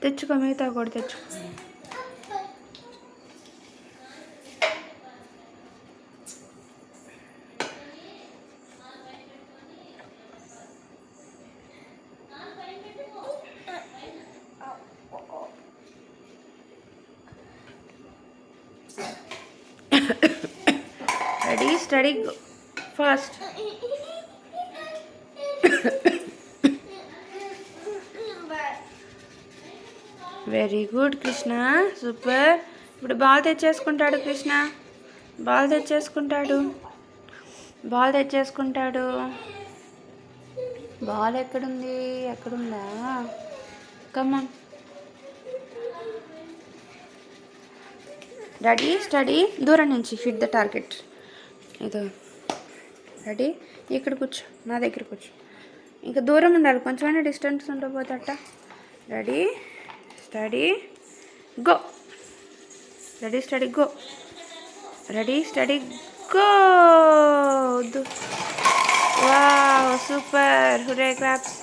తెచ్చుకో, మిగతా కూడా తెచ్చుకో. Ready, steady, fast. Very good Krishna, super. ఇప్పుడు బాల్ తెచ్చేసుకుంటాడు కృష్ణ, బాల్ తెచ్చేసుకుంటాడు, బాల్ తెచ్చేసుకుంటాడు. బాల్ ఎక్కడుంది? ఎక్కడుందా? కమాన్. రెడీ, స్టడీ, దూరం నుంచి హిట్ ద టార్గెట్. ఇదో రెడీ, ఇక్కడ కూర్చో, నా దగ్గర కూర్చో. ఇంకా దూరం ఉండాలి, కొంచెమైనా డిస్టెన్స్ ఉండబోతట. Ready, steady, go. Ready, steady, go. Ready, steady, go. Wow, super, hooray, claps.